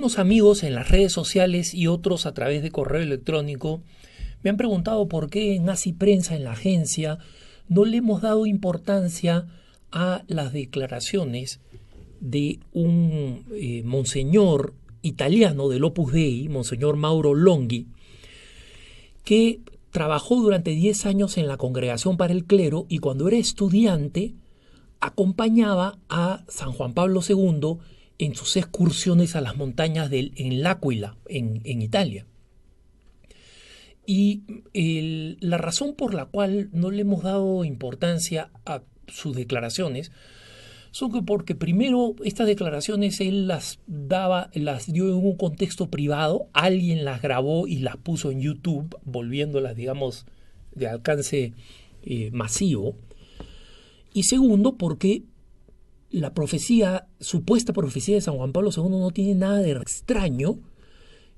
algunos amigos en las redes sociales y otros a través de correo electrónico me han preguntado por qué en Así Prensa, en la agencia, no le hemos dado importancia a las declaraciones de un monseñor italiano del Opus Dei, monseñor Mauro Longhi, que trabajó durante 10 años en la Congregación para el Clero y cuando era estudiante acompañaba a San Juan Pablo II en sus excursiones a las montañas en L'Aquila, en Italia. Y la razón por la cual no le hemos dado importancia a sus declaraciones son que porque primero estas declaraciones él las dio en un contexto privado, alguien las grabó y las puso en YouTube, volviéndolas, digamos, de alcance masivo. Y segundo, porque la supuesta profecía de San Juan Pablo II no tiene nada de extraño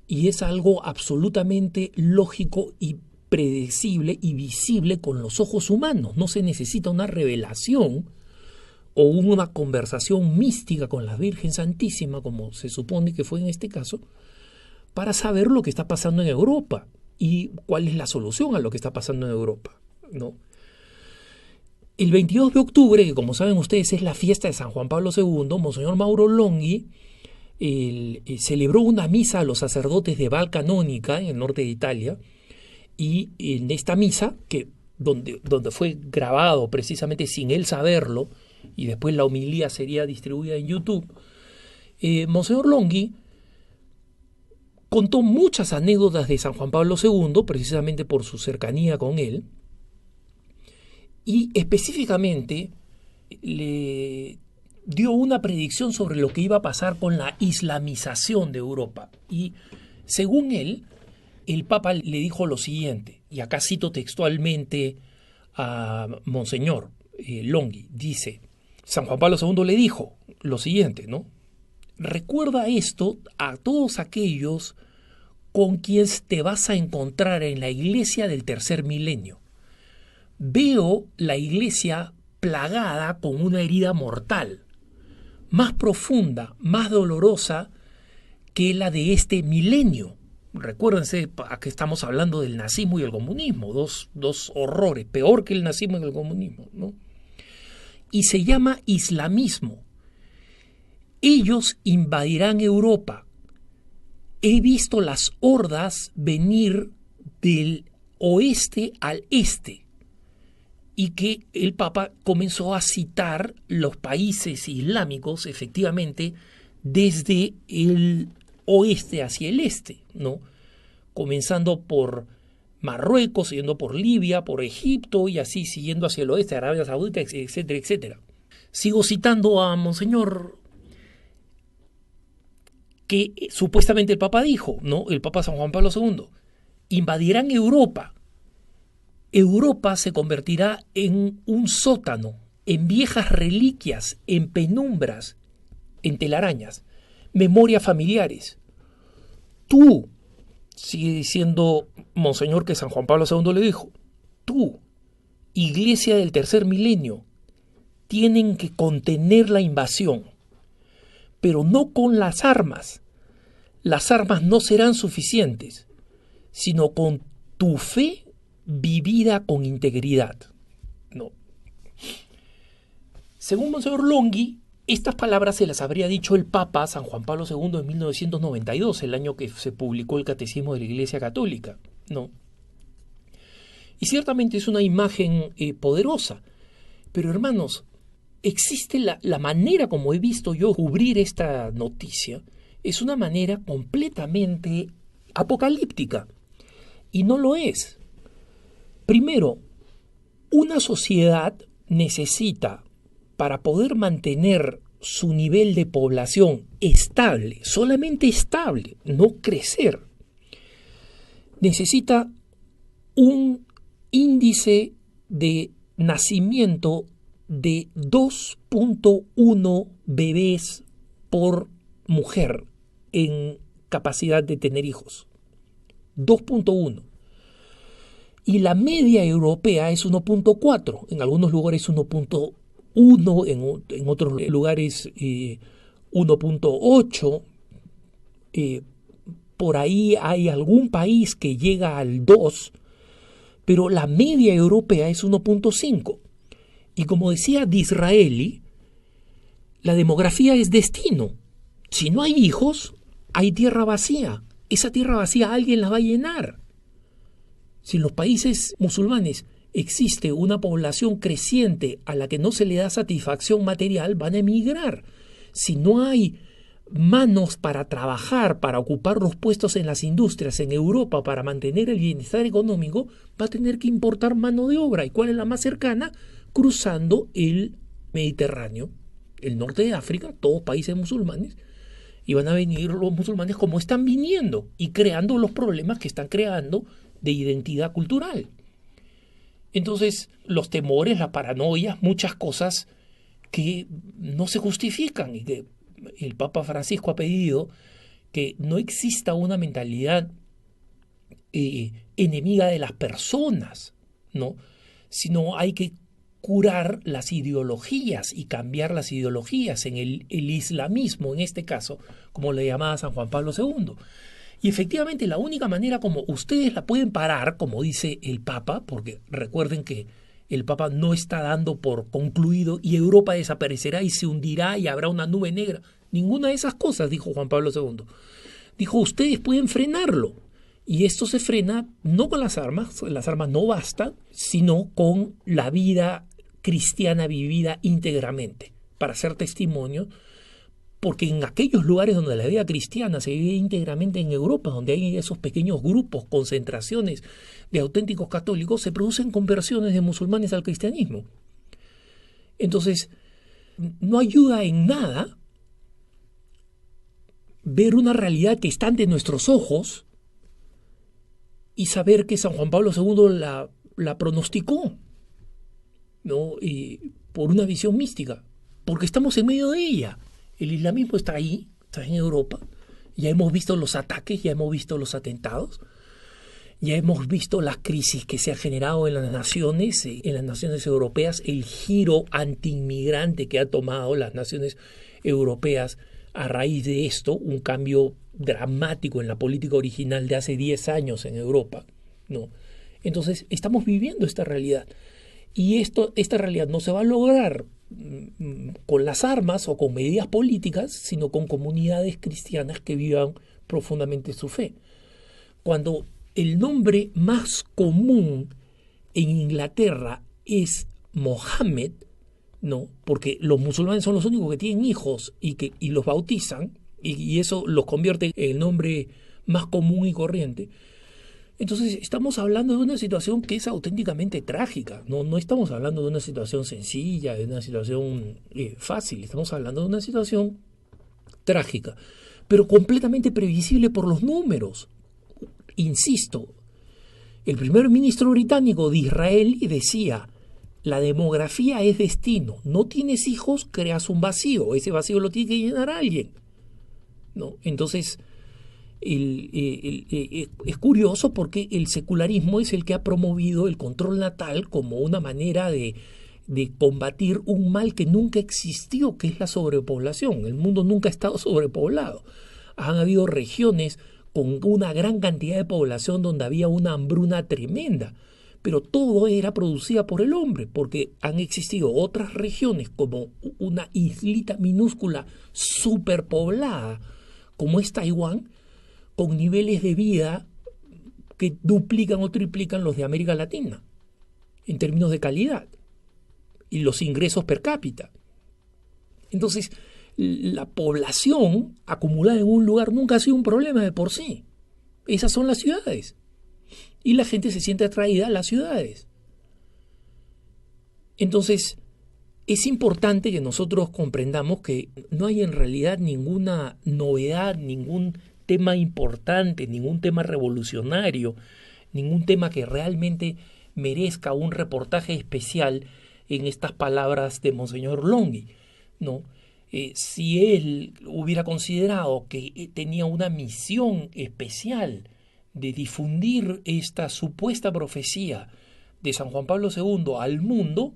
y es algo absolutamente lógico y predecible y visible con los ojos humanos. No se necesita una revelación o una conversación mística con la Virgen Santísima, como se supone que fue en este caso, para saber lo que está pasando en Europa y cuál es la solución a lo que está pasando en Europa, ¿no? El 22 de octubre, que como saben ustedes es la fiesta de San Juan Pablo II, Monseñor Mauro Longhi celebró una misa a los sacerdotes de Val Caноnica, en el norte de Italia, y en esta misa, donde fue grabado precisamente sin él saberlo, y después la homilía sería distribuida en YouTube, Monseñor Longhi contó muchas anécdotas de San Juan Pablo II, precisamente por su cercanía con él, y específicamente le dio una predicción sobre lo que iba a pasar con la islamización de Europa. Y según él, el Papa le dijo lo siguiente, y acá cito textualmente a Monseñor Longhi, dice: San Juan Pablo II le dijo lo siguiente, ¿no? Recuerda esto a todos aquellos con quienes te vas a encontrar en la iglesia del tercer milenio. Veo la iglesia plagada con una herida mortal, más profunda, más dolorosa que la de este milenio. Recuérdense que estamos hablando del nazismo y el comunismo, dos horrores, peor que el nazismo y el comunismo, ¿no? Y se llama islamismo. Ellos invadirán Europa. He visto las hordas venir del oeste al este. Y que el Papa comenzó a citar los países islámicos, efectivamente, desde el oeste hacia el este, ¿no? Comenzando por Marruecos, siguiendo por Libia, por Egipto y así siguiendo hacia el oeste, Arabia Saudita, etcétera, etcétera. Sigo citando a Monseñor que supuestamente el Papa dijo, ¿no? El Papa San Juan Pablo II, invadirán Europa. Europa se convertirá en un sótano, en viejas reliquias, en penumbras, en telarañas, memorias familiares. Tú, sigue diciendo Monseñor que San Juan Pablo II le dijo, tú, Iglesia del tercer milenio, tienen que contener la invasión, pero no con las armas. Las armas no serán suficientes, sino con tu fe vivida con integridad. No. Según Monseñor Longhi, estas palabras se las habría dicho el Papa San Juan Pablo II en 1992, el año que se publicó el Catecismo de la Iglesia Católica, ¿no? Y ciertamente es una imagen poderosa, pero hermanos, existe la manera como he visto yo cubrir esta noticia, es una manera completamente apocalíptica, y no lo es. Primero, una sociedad necesita, para poder mantener su nivel de población estable, solamente estable, no crecer, necesita un índice de nacimiento de 2.1 bebés por mujer en capacidad de tener hijos. 2.1. Y la media europea es 1.4, en algunos lugares 1.1, en otros lugares 1.8, Por ahí hay algún país que llega al 2, pero la media europea es 1.5. Y como decía Disraeli, la demografía es destino. Si no hay hijos, hay tierra vacía. Esa tierra vacía alguien la va a llenar. Si en los países musulmanes existe una población creciente a la que no se le da satisfacción material, van a emigrar. Si no hay manos para trabajar, para ocupar los puestos en las industrias en Europa, para mantener el bienestar económico, va a tener que importar mano de obra. ¿Y cuál es la más cercana? Cruzando el Mediterráneo, el norte de África, todos países musulmanes, y van a venir los musulmanes como están viniendo y creando los problemas que están creando de identidad cultural. Entonces, los temores, las paranoias, muchas cosas que no se justifican y que el Papa Francisco ha pedido que no exista una mentalidad enemiga de las personas, ¿no? Sino hay que curar las ideologías y cambiar las ideologías en el islamismo, en este caso, como le llamaba San Juan Pablo II. Y efectivamente la única manera como ustedes la pueden parar, como dice el Papa, porque recuerden que el Papa no está dando por concluido y Europa desaparecerá y se hundirá y habrá una nube negra. Ninguna de esas cosas, dijo Juan Pablo II. Dijo, ustedes pueden frenarlo. Y esto se frena no con las armas no bastan, sino con la vida cristiana vivida íntegramente, para ser testimonio, porque en aquellos lugares donde la vida cristiana se vive íntegramente en Europa, donde hay esos pequeños grupos, concentraciones de auténticos católicos, se producen conversiones de musulmanes al cristianismo. Entonces, no ayuda en nada ver una realidad que está ante nuestros ojos y saber que San Juan Pablo II la pronosticó, ¿no? Y por una visión mística, porque estamos en medio de ella. El islamismo está ahí, está en Europa. Ya hemos visto los ataques, ya hemos visto los atentados, ya hemos visto las crisis que se han generado en las naciones europeas, el giro antiinmigrante que ha tomado las naciones europeas a raíz de esto, un cambio dramático en la política original de hace 10 años en Europa, ¿no? Entonces, estamos viviendo esta realidad. Y esta realidad no se va a lograr con las armas o con medidas políticas, sino con comunidades cristianas que vivan profundamente su fe. Cuando el nombre más común en Inglaterra es Mohammed, ¿no? Porque los musulmanes son los únicos que tienen hijos y los bautizan, y eso los convierte en el nombre más común y corriente. Entonces estamos hablando de una situación que es auténticamente trágica. No estamos hablando de una situación sencilla, de una situación fácil. Estamos hablando de una situación trágica, pero completamente previsible por los números. Insisto, el primer ministro británico de Israel decía: la demografía es destino. No tienes hijos, creas un vacío. Ese vacío lo tiene que llenar alguien, ¿no? Entonces, es curioso porque el secularismo es el que ha promovido el control natal como una manera de combatir un mal que nunca existió, que es la sobrepoblación. El mundo nunca ha estado sobrepoblado. Han habido regiones con una gran cantidad de población donde había una hambruna tremenda, pero todo era producida por el hombre, porque han existido otras regiones como una islita minúscula superpoblada como es Taiwán, con niveles de vida que duplican o triplican los de América Latina en términos de calidad y los ingresos per cápita. Entonces, la población acumulada en un lugar nunca ha sido un problema de por sí. Esas son las ciudades. Y la gente se siente atraída a las ciudades. Entonces, es importante que nosotros comprendamos que no hay en realidad ninguna novedad, ningún tema importante, ningún tema revolucionario, ningún tema que realmente merezca un reportaje especial en estas palabras de Monseñor Longhi, ¿no? Si él hubiera considerado que tenía una misión especial de difundir esta supuesta profecía de San Juan Pablo II al mundo,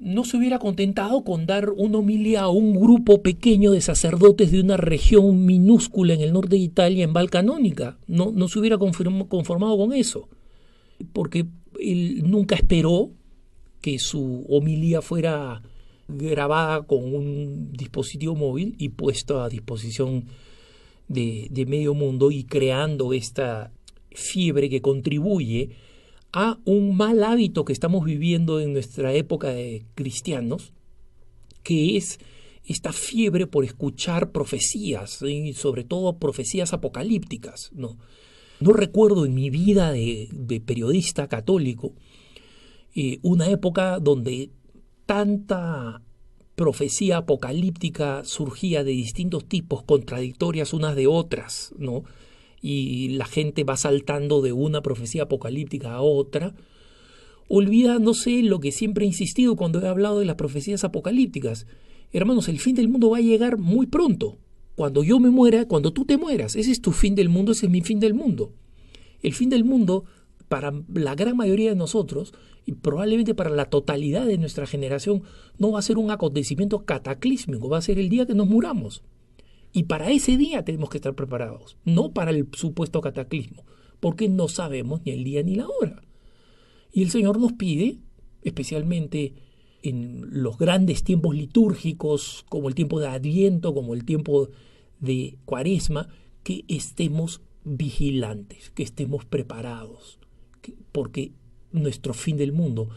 no se hubiera contentado con dar una homilía a un grupo pequeño de sacerdotes de una región minúscula en el norte de Italia, en Val Canónica. No se hubiera conformado con eso, porque él nunca esperó que su homilía fuera grabada con un dispositivo móvil y puesto a disposición de medio mundo, y creando esta fiebre que contribuye a un mal hábito que estamos viviendo en nuestra época de cristianos, que es esta fiebre por escuchar profecías, y sobre todo profecías apocalípticas, ¿no? No recuerdo en mi vida de periodista católico una época donde tanta profecía apocalíptica surgía de distintos tipos, contradictorias unas de otras, ¿no? Y la gente va saltando de una profecía apocalíptica a otra, olvidándose lo que siempre he insistido cuando he hablado de las profecías apocalípticas. Hermanos, el fin del mundo va a llegar muy pronto. Cuando yo me muera, cuando tú te mueras, ese es tu fin del mundo, ese es mi fin del mundo. El fin del mundo, para la gran mayoría de nosotros, y probablemente para la totalidad de nuestra generación, no va a ser un acontecimiento cataclísmico, va a ser el día que nos muramos. Y para ese día tenemos que estar preparados, no para el supuesto cataclismo, porque no sabemos ni el día ni la hora. Y el Señor nos pide, especialmente en los grandes tiempos litúrgicos, como el tiempo de Adviento, como el tiempo de Cuaresma, que estemos vigilantes, que estemos preparados, porque nuestro fin del mundo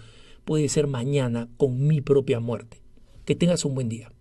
puede ser mañana con mi propia muerte. Que tengas un buen día.